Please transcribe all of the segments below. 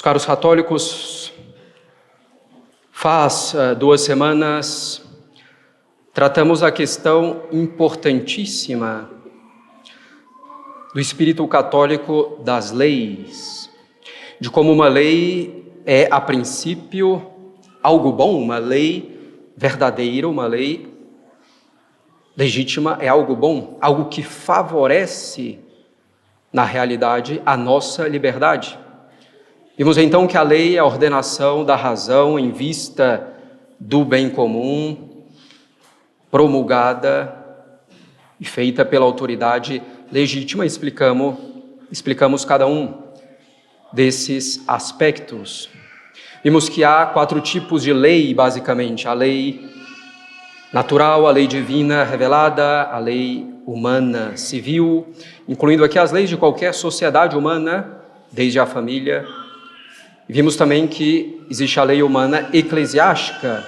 Meus caros católicos, faz 2 semanas tratamos a questão importantíssima do espírito católico das leis, de como uma lei é, a princípio, algo bom, uma lei verdadeira, uma lei legítima é algo bom, algo que favorece, na realidade, a nossa liberdade. Vimos então que a lei é a ordenação da razão em vista do bem comum, promulgada e feita pela autoridade legítima. Explicamos cada um desses aspectos. Vimos que há 4 tipos de lei, basicamente: a lei natural, a lei divina revelada, a lei humana civil, incluindo aqui as leis de qualquer sociedade humana, desde a família. Vimos também que existe a lei humana eclesiástica,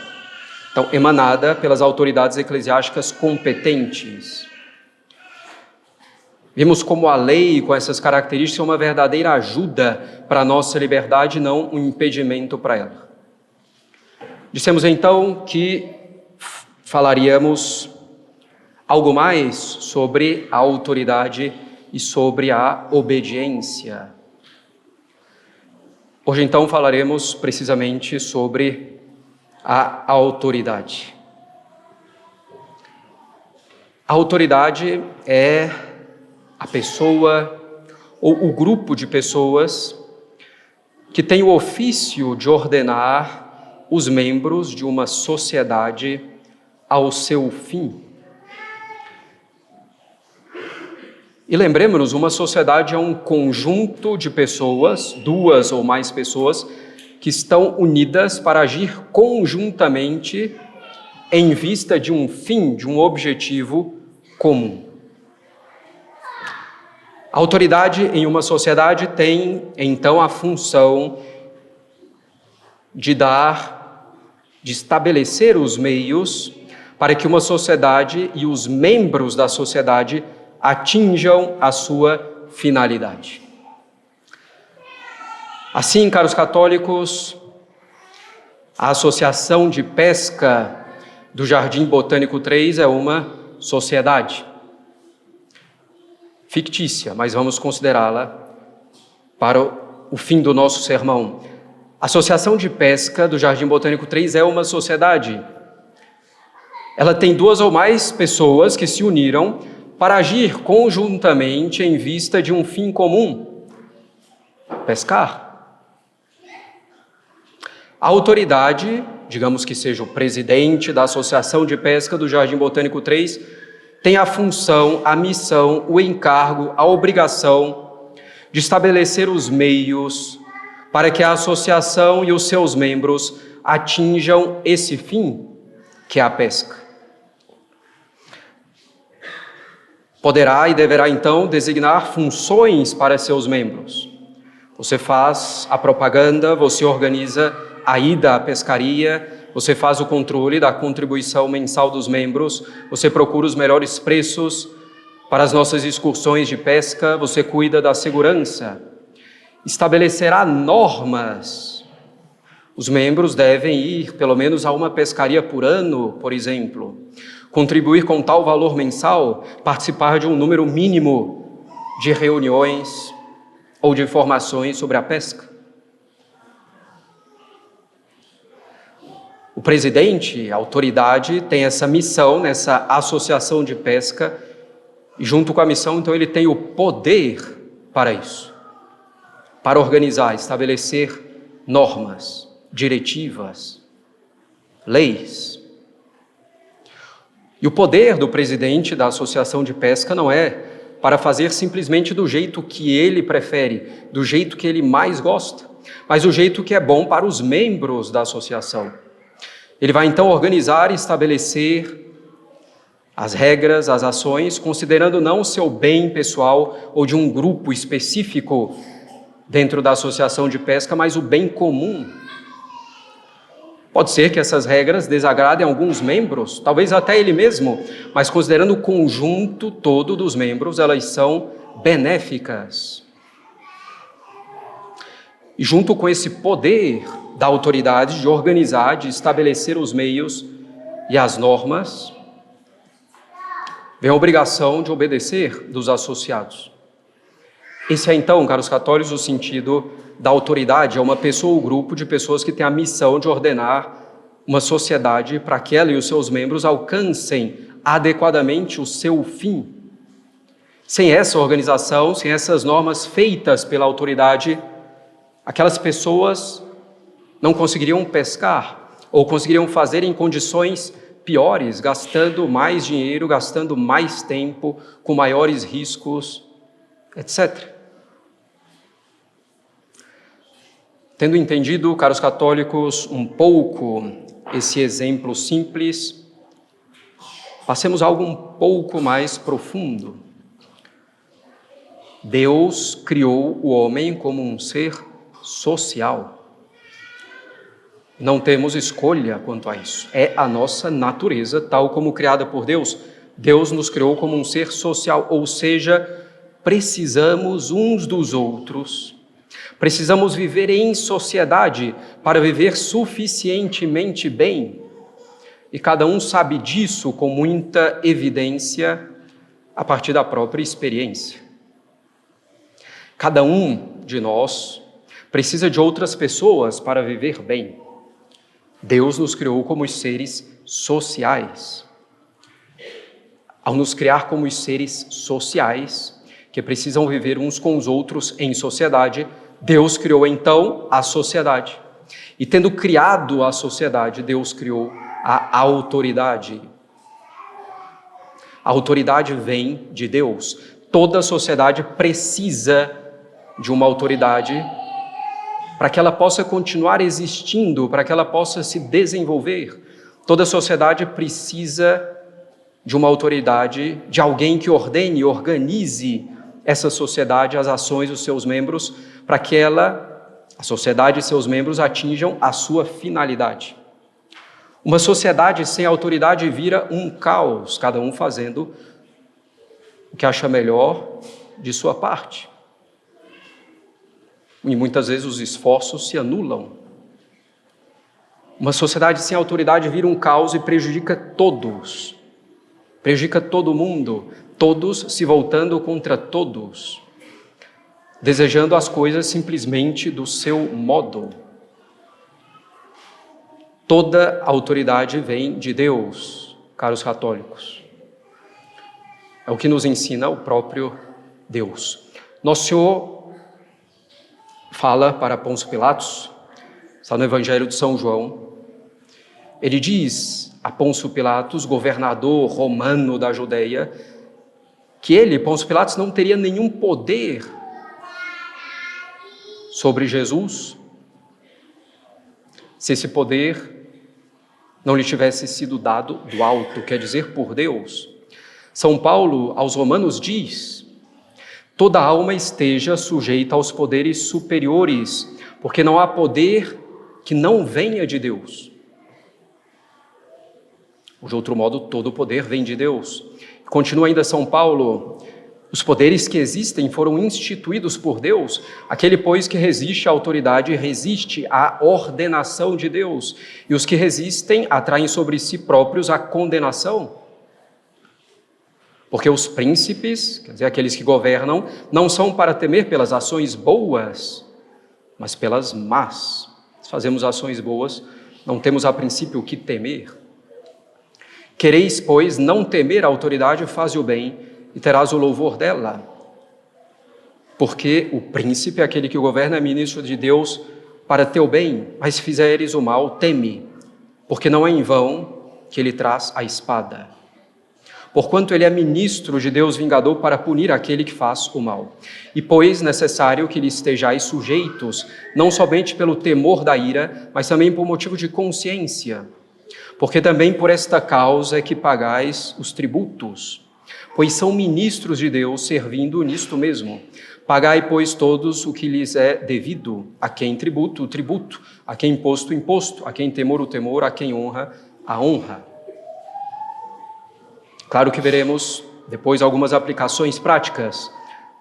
então emanada pelas autoridades eclesiásticas competentes. Vimos como a lei, com essas características, é uma verdadeira ajuda para a nossa liberdade, não um impedimento para ela. Dissemos então que falaríamos algo mais sobre a autoridade e sobre a obediência. Hoje, então, falaremos precisamente sobre a autoridade. A autoridade é a pessoa ou o grupo de pessoas que tem o ofício de ordenar os membros de uma sociedade ao seu fim. E lembremos-nos, uma sociedade é um conjunto de pessoas, 2 ou mais pessoas, que estão unidas para agir conjuntamente em vista de um fim, de um objetivo comum. A autoridade em uma sociedade tem, então, a função de estabelecer os meios para que uma sociedade e os membros da sociedade atinjam a sua finalidade. Assim, caros católicos, a Associação de Pesca do Jardim Botânico 3 é uma sociedade fictícia, mas vamos considerá-la para o fim do nosso sermão. A Associação de Pesca do Jardim Botânico 3 é uma sociedade. Ela tem 2 ou mais pessoas que se uniram para agir conjuntamente em vista de um fim comum: pescar. A autoridade, digamos que seja o presidente da Associação de Pesca do Jardim Botânico 3, tem a função, a missão, o encargo, a obrigação de estabelecer os meios para que a associação e os seus membros atinjam esse fim, que é a pesca. Poderá e deverá, então, designar funções para seus membros. Você faz a propaganda, você organiza a ida à pescaria, você faz o controle da contribuição mensal dos membros, você procura os melhores preços para as nossas excursões de pesca, você cuida da segurança, estabelecerá normas. Os membros devem ir pelo menos a uma pescaria por ano, por exemplo, contribuir com tal valor mensal, participar de um número mínimo de reuniões ou de informações sobre a pesca. O presidente, a autoridade, tem essa missão nessa associação de pesca e junto com a missão, então, ele tem o poder para isso, para organizar, estabelecer normas, diretivas, leis. E o poder do presidente da Associação de Pesca não é para fazer simplesmente do jeito que ele prefere, do jeito que ele mais gosta, mas do jeito que é bom para os membros da associação. Ele vai então organizar e estabelecer as regras, as ações, considerando não o seu bem pessoal ou de um grupo específico dentro da Associação de Pesca, mas o bem comum. Pode ser que essas regras desagradem alguns membros, talvez até ele mesmo, mas considerando o conjunto todo dos membros, elas são benéficas. E junto com esse poder da autoridade de organizar, de estabelecer os meios e as normas, vem a obrigação de obedecer dos associados. Esse é então, caros católicos, o sentido da autoridade. É uma pessoa ou grupo de pessoas que tem a missão de ordenar uma sociedade para que ela e os seus membros alcancem adequadamente o seu fim. Sem essa organização, sem essas normas feitas pela autoridade, aquelas pessoas não conseguiriam pescar ou conseguiriam fazer em condições piores, gastando mais dinheiro, gastando mais tempo, com maiores riscos, etc. Tendo entendido, caros católicos, um pouco esse exemplo simples, passemos a algo um pouco mais profundo. Deus criou o homem como um ser social. Não temos escolha quanto a isso. É a nossa natureza, tal como criada por Deus. Deus nos criou como um ser social, ou seja, precisamos uns dos outros. Precisamos viver em sociedade para viver suficientemente bem. E cada um sabe disso com muita evidência a partir da própria experiência. Cada um de nós precisa de outras pessoas para viver bem. Deus nos criou como seres sociais. Ao nos criar como seres sociais, que precisam viver uns com os outros em sociedade, Deus criou então a sociedade. E tendo criado a sociedade, Deus criou a autoridade. A autoridade vem de Deus. Toda sociedade precisa de uma autoridade para que ela possa continuar existindo, para que ela possa se desenvolver. Toda sociedade precisa de uma autoridade, de alguém que ordene e organize essa sociedade, as ações dos seus membros, para que a sociedade e seus membros atinjam a sua finalidade. Uma sociedade sem autoridade vira um caos, cada um fazendo o que acha melhor de sua parte. E muitas vezes os esforços se anulam. Uma sociedade sem autoridade vira um caos e prejudica todos. Prejudica todo mundo, todos se voltando contra todos, desejando as coisas simplesmente do seu modo. Toda autoridade vem de Deus, caros católicos. É o que nos ensina o próprio Deus. Nosso Senhor fala para Pôncio Pilatos, está no Evangelho de São João. Ele diz a Pôncio Pilatos, governador romano da Judeia, que ele, Pôncio Pilatos, não teria nenhum poder sobre Jesus se esse poder não lhe tivesse sido dado do alto, quer dizer, por Deus. São Paulo aos Romanos diz: toda alma esteja sujeita aos poderes superiores, porque não há poder que não venha de Deus. De outro modo, todo poder vem de Deus. Continua ainda São Paulo: os poderes que existem foram instituídos por Deus. Aquele, pois, que resiste à autoridade, resiste à ordenação de Deus. E os que resistem atraem sobre si próprios a condenação. Porque os príncipes, quer dizer, aqueles que governam, não são para temer pelas ações boas, mas pelas más. Se fazemos ações boas, não temos a princípio o que temer. Quereis, pois, não temer a autoridade, faze o bem, e terás o louvor dela. Porque o príncipe, aquele que governa, é ministro de Deus para teu bem, mas se fizeres o mal, teme, porque não é em vão que ele traz a espada. Porquanto ele é ministro de Deus vingador para punir aquele que faz o mal. E pois necessário que lhe estejais sujeitos, não somente pelo temor da ira, mas também por motivo de consciência. Porque também por esta causa é que pagais os tributos, pois são ministros de Deus servindo nisto mesmo. Pagai, pois, todos o que lhes é devido, a quem tributo, o tributo, a quem imposto, o imposto, a quem temor, o temor, a quem honra, a honra. Claro que veremos depois algumas aplicações práticas,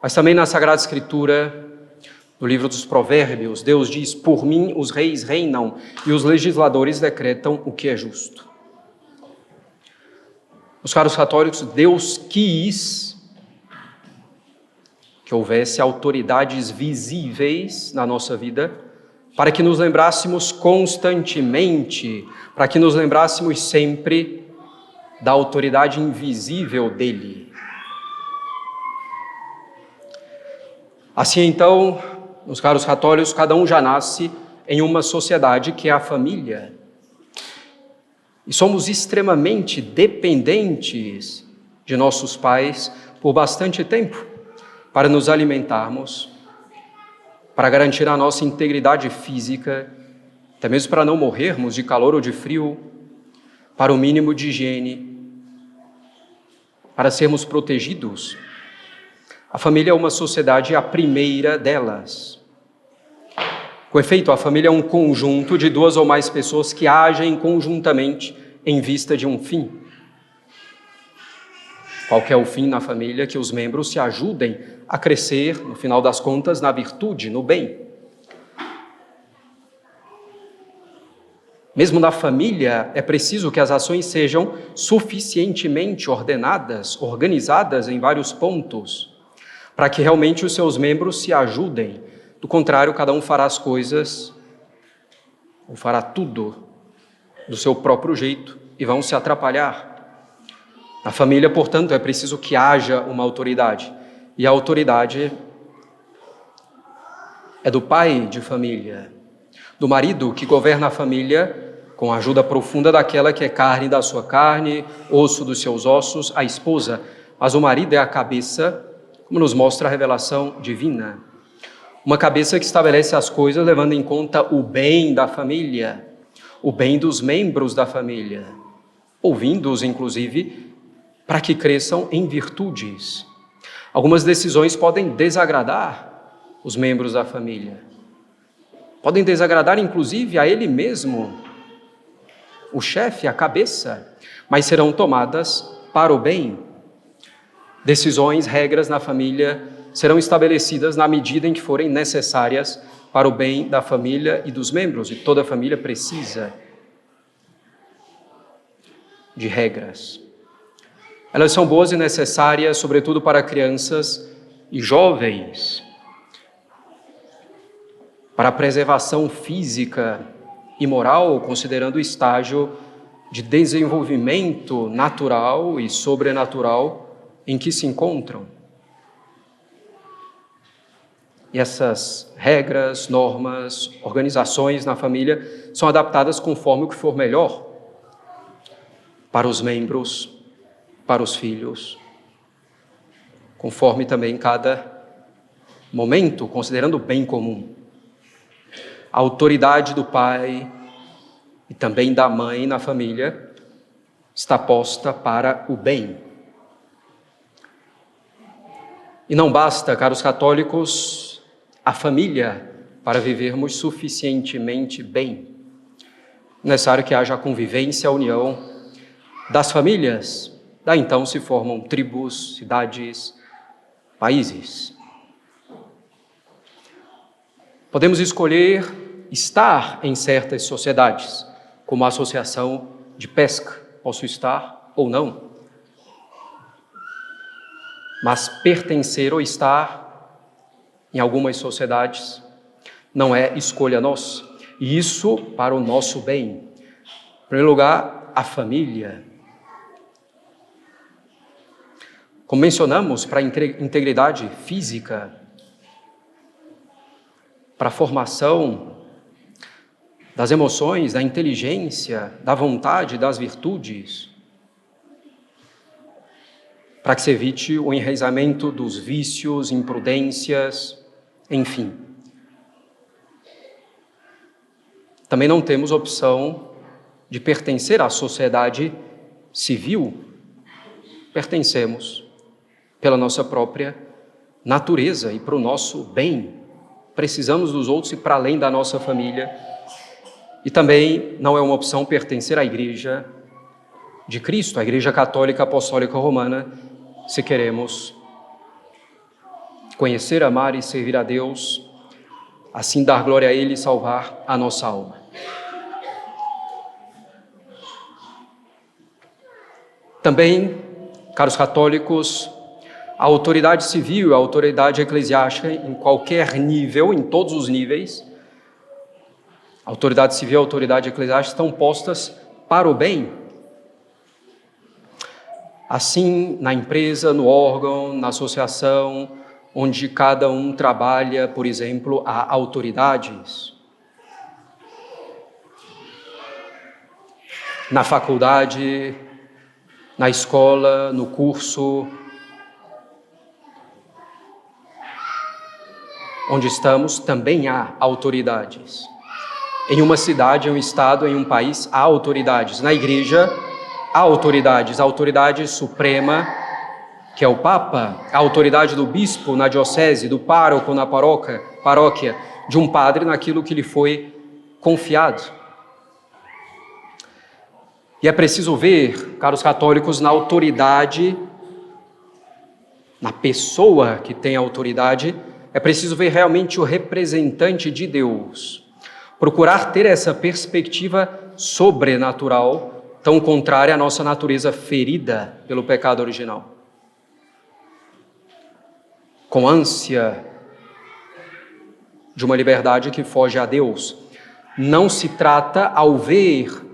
mas também na Sagrada Escritura No livro dos Provérbios, Deus diz: por mim os reis reinam e os legisladores decretam o que é justo. Meus caros católicos, Deus quis que houvesse autoridades visíveis na nossa vida, para que nos lembrássemos constantemente, para que nos lembrássemos sempre da autoridade invisível dele. Assim então, meus caros católicos, cada um já nasce em uma sociedade que é a família. E somos extremamente dependentes de nossos pais por bastante tempo para nos alimentarmos, para garantir a nossa integridade física, até mesmo para não morrermos de calor ou de frio, para o mínimo de higiene, para sermos protegidos. A família é uma sociedade, a primeira delas. Com efeito, a família é um conjunto de duas ou mais pessoas que agem conjuntamente em vista de um fim. Qual que é o fim na família? Que os membros se ajudem a crescer, no final das contas, na virtude, no bem. Mesmo na família, é preciso que as ações sejam suficientemente ordenadas, organizadas em vários pontos, para que realmente os seus membros se ajudem. Do contrário, cada um fará as coisas, ou fará tudo do seu próprio jeito e vão se atrapalhar. Na família, portanto, é preciso que haja uma autoridade. E a autoridade é do pai de família, do marido que governa a família com a ajuda profunda daquela que é carne da sua carne, osso dos seus ossos, a esposa. Mas o marido é a cabeça, como nos mostra a revelação divina. Uma cabeça que estabelece as coisas levando em conta o bem da família, o bem dos membros da família, ouvindo-os, inclusive, para que cresçam em virtudes. Algumas decisões podem desagradar os membros da família, podem desagradar, inclusive, a ele mesmo, o chefe, a cabeça, mas serão tomadas para o bem. Decisões, regras na família serão estabelecidas na medida em que forem necessárias para o bem da família e dos membros, e toda a família precisa de regras. Elas são boas e necessárias, sobretudo para crianças e jovens, para a preservação física e moral, considerando o estágio de desenvolvimento natural e sobrenatural em que se encontram. E essas regras, normas, organizações na família são adaptadas conforme o que for melhor para os membros, para os filhos, conforme também cada momento, considerando o bem comum. A autoridade do pai e também da mãe na família está posta para o bem. E não basta, caros católicos, a família para vivermos suficientemente bem. É necessário que haja a convivência, a união das famílias. Daí então se formam tribos, cidades, países. Podemos escolher estar em certas sociedades, como a associação de pesca. Posso estar ou não. Mas pertencer ou estar em algumas sociedades não é escolha nossa. E isso para o nosso bem. Em primeiro lugar, a família. Como mencionamos, para a integridade física, para a formação das emoções, da inteligência, da vontade, das virtudes, para que se evite o enraizamento dos vícios, imprudências, enfim. Também não temos opção de pertencer à sociedade civil. Pertencemos pela nossa própria natureza e para o nosso bem. Precisamos dos outros e para além da nossa família. E também não é uma opção pertencer à Igreja de Cristo, à Igreja Católica Apostólica Romana, se queremos conhecer, amar e servir a Deus assim dar glória a Ele e salvar a nossa alma. Também, caros católicos, a autoridade civil, a autoridade eclesiástica, em qualquer nível, em todos os níveis, a autoridade civil e a autoridade eclesiástica estão postas para o bem. Assim, na empresa, no órgão, na associação, onde cada um trabalha, por exemplo, há autoridades. Na faculdade, na escola, no curso, onde estamos, também há autoridades. Em uma cidade, em um estado, em um país, há autoridades. Na igreja, há autoridades. A autoridade suprema, que é o Papa, a autoridade do bispo na diocese, do pároco na paróquia, de um padre naquilo que lhe foi confiado. E é preciso ver, caros católicos, na autoridade, na pessoa que tem autoridade, é preciso ver realmente o representante de Deus. Procurar ter essa perspectiva sobrenatural, tão contrária à nossa natureza ferida pelo pecado original. Com ânsia de uma liberdade que foge a Deus. Não se trata, ao ver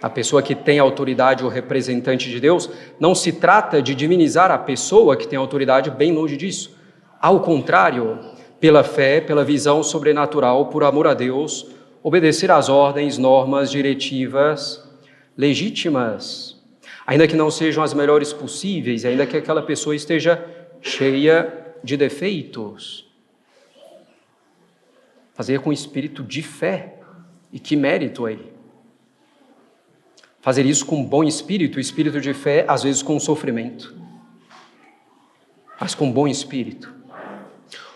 a pessoa que tem autoridade, o representante de Deus, não se trata de divinizar a pessoa que tem autoridade, bem longe disso. Ao contrário, pela fé, pela visão sobrenatural, por amor a Deus, obedecer às ordens, normas, diretivas legítimas, ainda que não sejam as melhores possíveis, ainda que aquela pessoa esteja cheia de defeitos. Fazer com espírito de fé, e que mérito aí. Fazer isso com bom espírito de fé, às vezes com sofrimento, mas com bom espírito.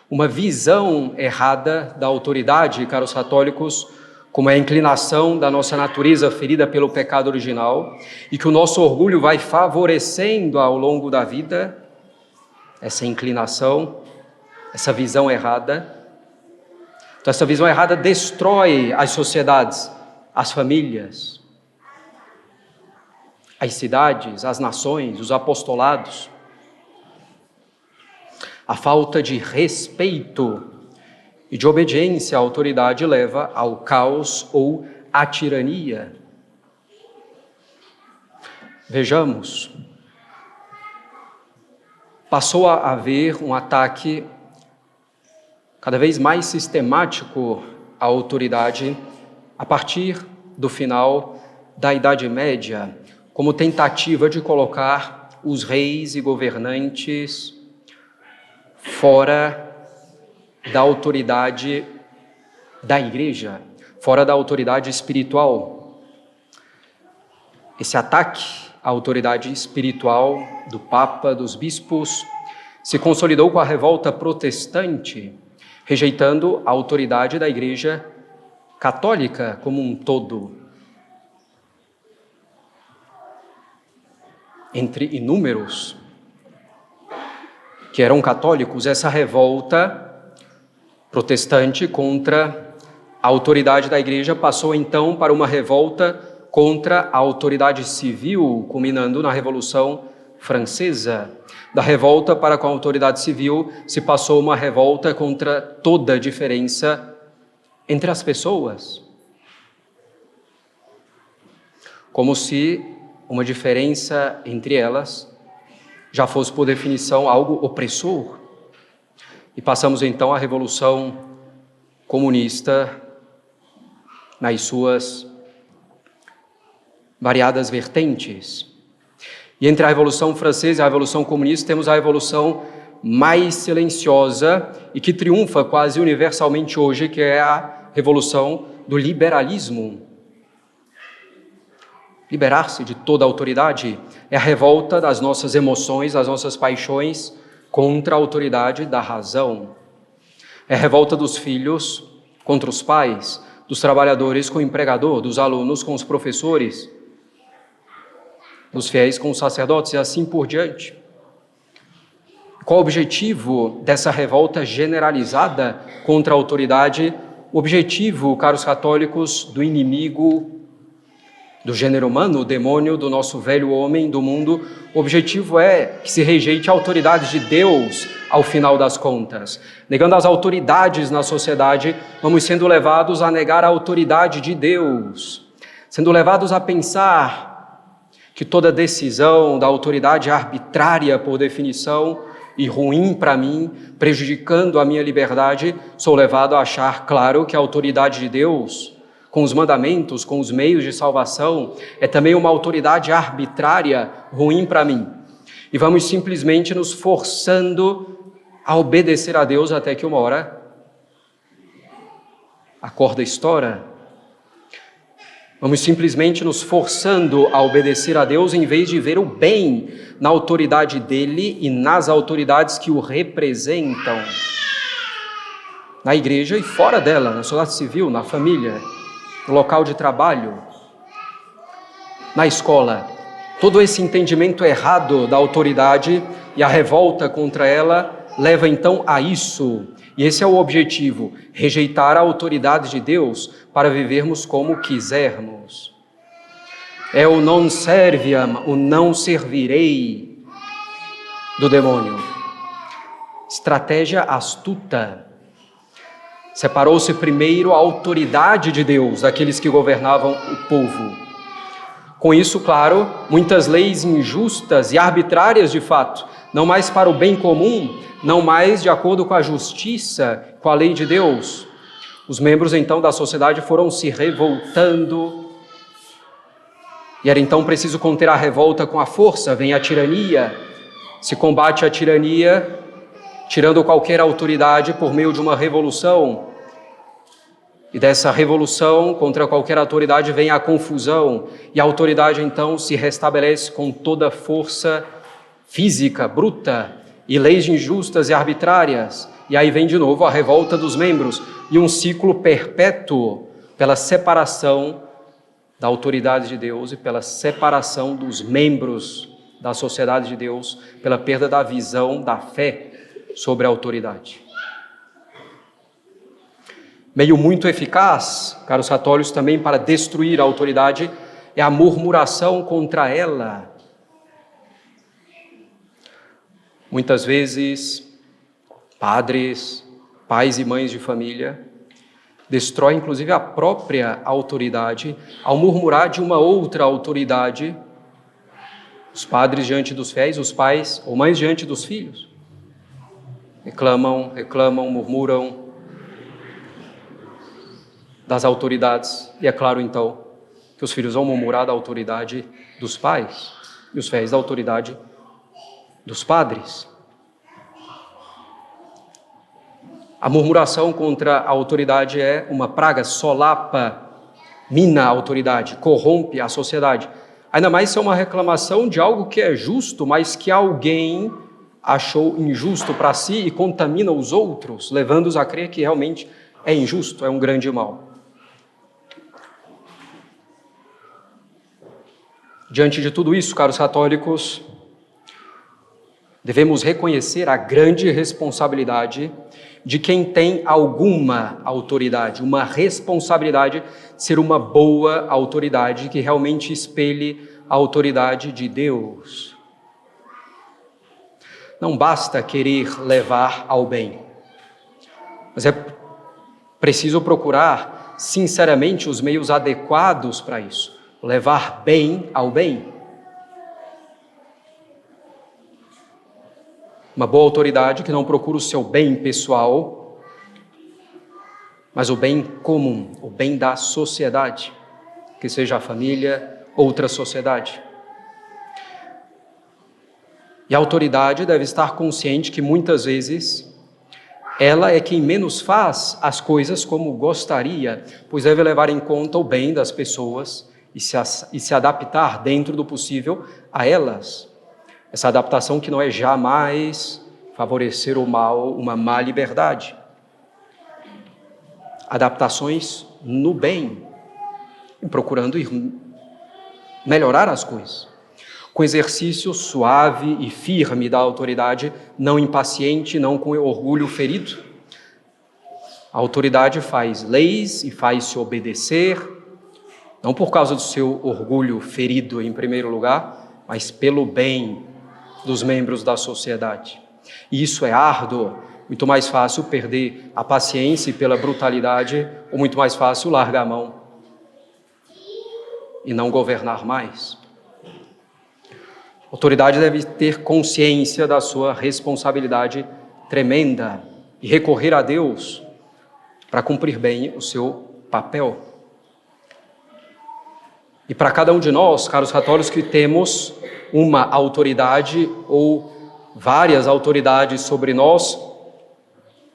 Uma visão errada da autoridade, caros católicos, como é a inclinação da nossa natureza ferida pelo pecado original, e que o nosso orgulho vai favorecendo ao longo da vida, essa inclinação, essa visão errada. Então, essa visão errada destrói as sociedades, as famílias, as cidades, as nações, os apostolados. A falta de respeito e de obediência à autoridade leva ao caos ou à tirania. Vejamos, passou a haver um ataque cada vez mais sistemático à autoridade a partir do final da Idade Média, como tentativa de colocar os reis e governantes fora da autoridade da igreja, fora da autoridade espiritual. Esse ataque à autoridade espiritual do Papa, dos bispos, se consolidou com a revolta protestante, rejeitando a autoridade da Igreja Católica como um todo. Entre inúmeros que eram católicos, essa revolta protestante contra a autoridade da Igreja passou então para uma revolta contra a autoridade civil, culminando na Revolução Francesa. Da revolta para com a autoridade civil se passou uma revolta contra toda a diferença entre as pessoas. Como se uma diferença entre elas já fosse, por definição, algo opressor. E passamos então à Revolução Comunista nas suas variadas vertentes. E entre a Revolução Francesa e a Revolução Comunista temos a revolução mais silenciosa e que triunfa quase universalmente hoje, que é a revolução do liberalismo. Liberar-se de toda a autoridade é a revolta das nossas emoções, das nossas paixões contra a autoridade da razão. É a revolta dos filhos contra os pais, dos trabalhadores com o empregador, dos alunos com os professores, dos fiéis com os sacerdotes e assim por diante. Qual o objetivo dessa revolta generalizada contra a autoridade? O objetivo, caros católicos, do inimigo do gênero humano, o demônio do nosso velho homem, do mundo, o objetivo é que se rejeite a autoridade de Deus ao final das contas. Negando as autoridades na sociedade, vamos sendo levados a negar a autoridade de Deus, sendo levados a pensar que toda decisão da autoridade é arbitrária por definição e ruim para mim, prejudicando a minha liberdade. Sou levado a achar, claro, que a autoridade de Deus, com os mandamentos, com os meios de salvação, é também uma autoridade arbitrária, ruim para mim. E vamos simplesmente nos forçando a obedecer a Deus até que uma hora a corda estoura. Vamos simplesmente nos forçando a obedecer a Deus em vez de ver o bem na autoridade dele e nas autoridades que o representam. Na igreja e fora dela, na sociedade civil, na família, no local de trabalho, na escola. Todo esse entendimento errado da autoridade e a revolta contra ela leva então a isso. E esse é o objetivo, rejeitar a autoridade de Deus para vivermos como quisermos. É o non serviam, o não servirei do demônio. Estratégia astuta. Separou-se primeiro a autoridade de Deus, daqueles que governavam o povo. Com isso, claro, muitas leis injustas e arbitrárias de fato, não mais para o bem comum, não mais de acordo com a justiça, com a lei de Deus. Os membros então da sociedade foram se revoltando, e era então preciso conter a revolta com a força. Vem a tirania, se combate a tirania tirando qualquer autoridade por meio de uma revolução. E dessa revolução contra qualquer autoridade vem a confusão, e a autoridade então se restabelece com toda força física, bruta, e leis injustas e arbitrárias. E aí vem de novo a revolta dos membros, e um ciclo perpétuo pela separação da autoridade de Deus e pela separação dos membros da sociedade de Deus, pela perda da visão, da fé sobre a autoridade. Meio muito eficaz, caros católicos, também para destruir a autoridade é a murmuração contra ela. Muitas vezes, padres, pais e mães de família destroem inclusive a própria autoridade ao murmurar de uma outra autoridade. Os padres diante dos fiéis, os pais ou mães diante dos filhos. Reclamam, murmuram das autoridades. E é claro, então, que os filhos vão murmurar da autoridade dos pais e os fiéis da autoridade dos padres. A murmuração contra a autoridade é uma praga, solapa, mina a autoridade, corrompe a sociedade. Ainda mais se é uma reclamação de algo que é justo, mas que alguém achou injusto para si e contamina os outros, levando-os a crer que realmente é injusto, é um grande mal. Diante de tudo isso, caros católicos, devemos reconhecer a grande responsabilidade de quem tem alguma autoridade, uma responsabilidade de ser uma boa autoridade que realmente espelhe a autoridade de Deus. Não basta querer levar ao bem, mas é preciso procurar sinceramente os meios adequados para isso, levar bem ao bem. Uma boa autoridade que não procura o seu bem pessoal, mas o bem comum, o bem da sociedade, que seja a família, outra sociedade. E a autoridade deve estar consciente que muitas vezes ela é quem menos faz as coisas como gostaria, pois deve levar em conta o bem das pessoas e se adaptar dentro do possível a elas. Essa adaptação que não é jamais favorecer o mal, uma má liberdade. Adaptações no bem, procurando melhorar as coisas. com exercício suave e firme da autoridade, não impaciente, não com orgulho ferido. A autoridade faz leis e faz-se obedecer, não por causa do seu orgulho ferido em primeiro lugar, mas pelo bem dos membros da sociedade. E isso é árduo, muito mais fácil perder a paciência pela brutalidade, ou muito mais fácil largar a mão e não governar mais. A autoridade deve ter consciência da sua responsabilidade tremenda e recorrer a Deus para cumprir bem o seu papel. E para cada um de nós, caros católicos, que temos uma autoridade ou várias autoridades sobre nós,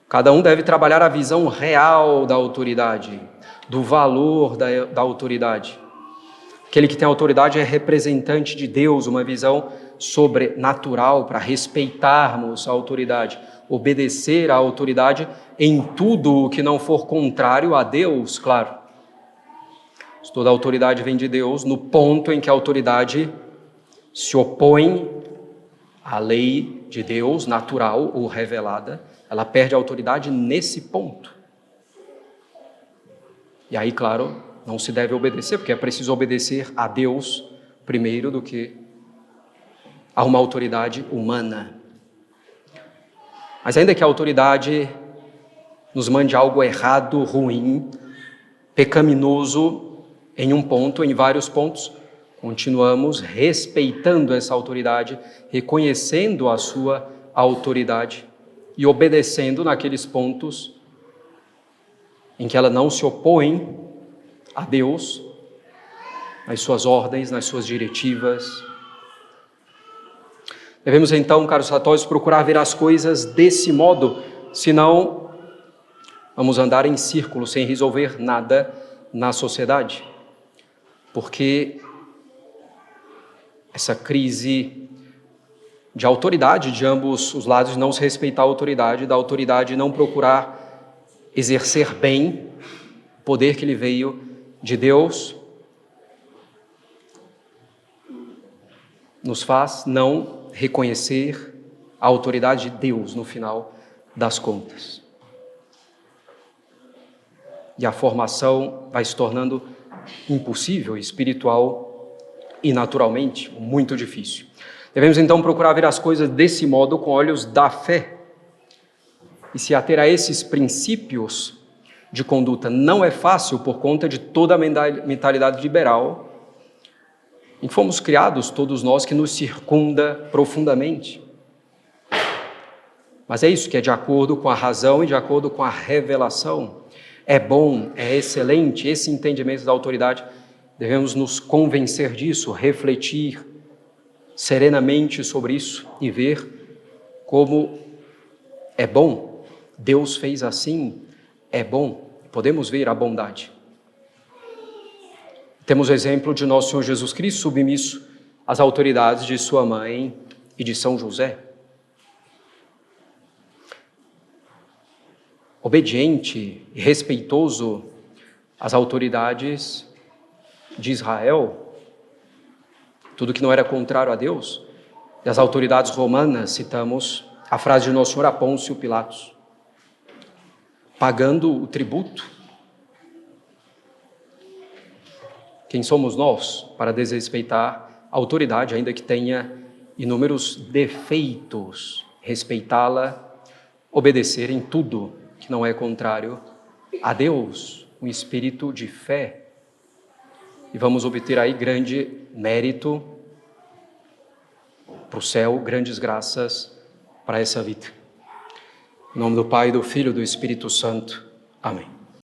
cada um deve trabalhar a visão real da autoridade, do valor da autoridade. Aquele que tem autoridade é representante de Deus, uma visão sobrenatural para respeitarmos a autoridade, obedecer à autoridade em tudo o que não for contrário a Deus, claro. Toda a autoridade vem de Deus no ponto em que a autoridade se opõe à lei de Deus, natural ou revelada, ela perde a autoridade nesse ponto. E aí, claro, não se deve obedecer, porque é preciso obedecer a Deus primeiro do que a uma autoridade humana. Mas ainda que a autoridade nos mande algo errado, ruim, pecaminoso, em um ponto, em vários pontos, continuamos respeitando essa autoridade, reconhecendo a sua autoridade e obedecendo naqueles pontos em que ela não se opõe a Deus, nas suas ordens, nas suas diretivas. Devemos então, caros católicos, procurar ver as coisas desse modo, senão vamos andar em círculo sem resolver nada na sociedade. Porque essa crise de autoridade de ambos os lados, não se respeitar a autoridade, da autoridade não procurar exercer bem o poder que lhe veio de Deus, nos faz não reconhecer a autoridade de Deus no final das contas. E a formação vai se tornando impossível, espiritual e naturalmente muito difícil. Devemos então procurar ver as coisas desse modo com olhos da fé e se ater a esses princípios de conduta. Não é fácil por conta de toda a mentalidade liberal em que fomos criados, todos nós, que nos circunda profundamente. Mas é isso que é de acordo com a razão e de acordo com a revelação. É bom, é excelente esse entendimento da autoridade. Devemos nos convencer disso, refletir serenamente sobre isso e ver como é bom. Deus fez assim, é bom. Podemos ver a bondade. Temos o exemplo de nosso Senhor Jesus Cristo submisso às autoridades de sua mãe e de São José. Obediente e respeitoso às autoridades de Israel, tudo que não era contrário a Deus, e as autoridades romanas, citamos a frase de nosso Senhor a Pôncio Pilatos, pagando o tributo. Quem somos nós para desrespeitar a autoridade, ainda que tenha inúmeros defeitos, respeitá-la, obedecer em tudo que não é contrário a Deus, um espírito de fé. E vamos obter aí grande mérito para o céu, grandes graças para essa vida. Em nome do Pai, do Filho e do Espírito Santo. Amém.